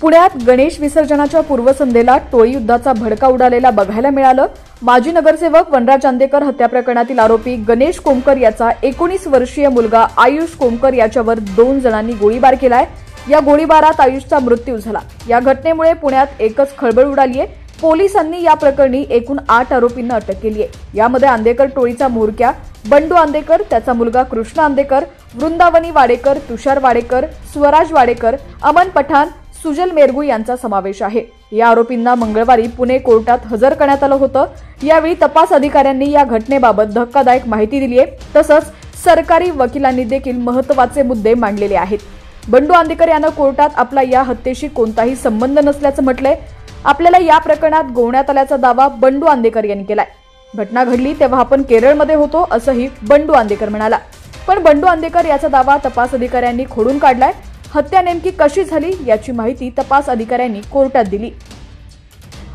पुण्यात गणेश विसर्जनाच्या पूर्वसंध्येला टोळी युद्धाचा भडका उडालेला बघायला मिळालं। माजी नगरसेवक वनराज आंदेकर हत्या प्रकरणातील आरोपी गणेश कोमकर याचा 19 वर्षीय मुलगा आयुष कोमकर याच्यावर 2 जणांनी गोळीबार केलाय। या गोळीबारात आयुषचा मृत्यू झाला। या घटनेमुळे पुण्यात एकच खळबळ उडाली आहे। पोलिसांनी या प्रकरणी एकूण 8 आरोपींना अटक केली आहे। यामध्ये आंदेकर टोळीचा म्होरक्या बंडू आंदेकर, त्याचा मुलगा कृष्ण आंदेकर, वृंदावनी वाडेकर, तुषार वाडेकर, स्वराज वाडेकर, अमन पठाण, सुजल मेरगू यांचा समावेश आहे। या आरोपींना मंगळवारी पुणे कोर्टात हजर करण्यात आलं होतं। यावेळी तपास अधिकाऱ्यांनी या घटनेबाबत धक्कादायक माहिती दिली आहे। तसंच सरकारी वकिलांनी देखील महत्त्वाचे मुद्दे मांडलेले आहेत। बंडू आंदेकर यानं कोर्टात आपला या हत्येशी कोणताही संबंध नसल्याचं म्हटलंय। आपल्याला या प्रकरणात गोवण्यात आल्याचा दावा बंडू आंदेकर यांनी केलाय। घटना घडली तेव्हा आपण केरळमध्ये होतो असंही बंडू आंदेकर म्हणाला। पण बंडू आंदेकर याचा दावा तपास अधिकाऱ्यांनी खोडून काढलाय। हत्या नेमकी कशी झाली याची माहिती तपास अधिकाऱ्यांनी कोर्टात दिली।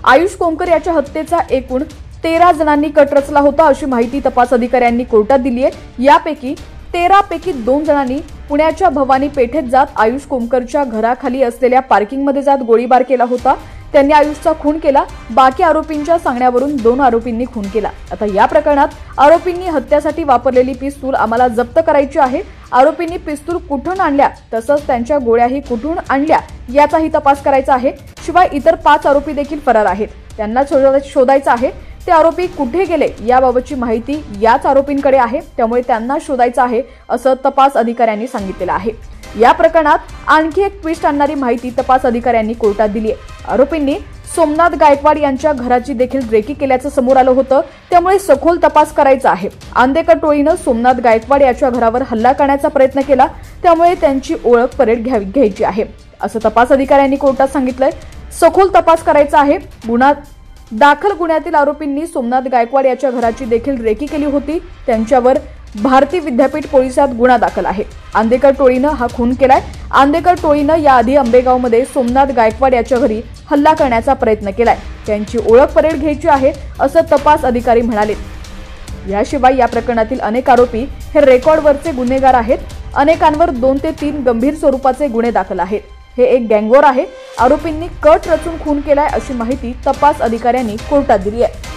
आयुष कोमकर याच्या हत्येचा एकूण 13 जणांनी कट रचला होता अशी माहिती तपास अधिकाऱ्यांनी कोर्टात दिली आहे। यापैकी 13 पैकी 2 जणांनी पुण्याच्या भवानी पेठेत जात आयुष कोमकरच्या घराखाली असलेल्या पार्किंगमध्ये जात गोळीबार केला होता। त्यांनी आयुषचा खून केला। बाकी आरोपींच्या सांगण्यावरून 2 आरोपींनी खून केला। आता या प्रकरणात आरोपींनी हत्येसाठी वापरलेली पिस्तूल आम्हाला जप्त करायची आहे। आरोपींनी पिस्तूल कुठून आणल्या तसंच त्यांच्या गोळ्याही कुठून आणल्या याचाही तपास करायचा आहे। शिवाय इतर 5 आरोपी देखील फरार आहेत, त्यांना शोधायचं आहे। ते आरोपी कुठे गेले याबाबतची माहिती याच आरोपींकडे आहे, त्यामुळे त्यांना शोधायचं आहे असं तपास अधिकाऱ्यांनी सांगितलेलं आहे। या प्रकरणात आणखी एक ट्विस्ट आणणारी माहिती तपास अधिकाऱ्यांनी कोर्टात दिली आहे। आरोपींनी सोमनाथ गायकवाड यांच्या घराची देखील रेकी केल्याचं समोर आलं होतं, त्यामुळे सखोल तपास करायचा आहे। आंदेकर टोळीनं सोमनाथ गायकवाड याच्या घरावर हल्ला करण्याचा प्रयत्न केला, त्यामुळे त्यांची ओळख परेड घ्यायची आहे असं तपास अधिकाऱ्यांनी कोर्टात सांगितलंय। सखोल तपास करायचा आहे। दाखल गुन्ह्यातील आरोपींनी सोमनाथ गायकवाड याच्या घराची देखील रेकी केली होती। त्यांच्यावर भारती विद्यापीठ पोलिसात गुन्हा दाखल आहे। आंदेकर टोळीनं हा खून केलाय। आंदेकर टोळीनं याआधी आंबेगावमध्ये सोमनाथ गायकवाड याच्या घरी हल्ला करण्याचा प्रयत्न केलाय। त्यांची ओळख परेड घ्यायची आहे असं तपास अधिकारी म्हणाले। याशिवाय या प्रकरणातील अनेक आरोपी हे रेकॉर्डवरचे गुन्हेगार आहेत। अनेकांवर 2 ते 3 गंभीर स्वरूपाचे गुन्हे दाखल आहेत। हे एक गँगवॉर आहे। आरोपींनी कट रचून खून केलाय अशी माहिती तपास अधिकाऱ्यांनी कोर्टात दिली आहे।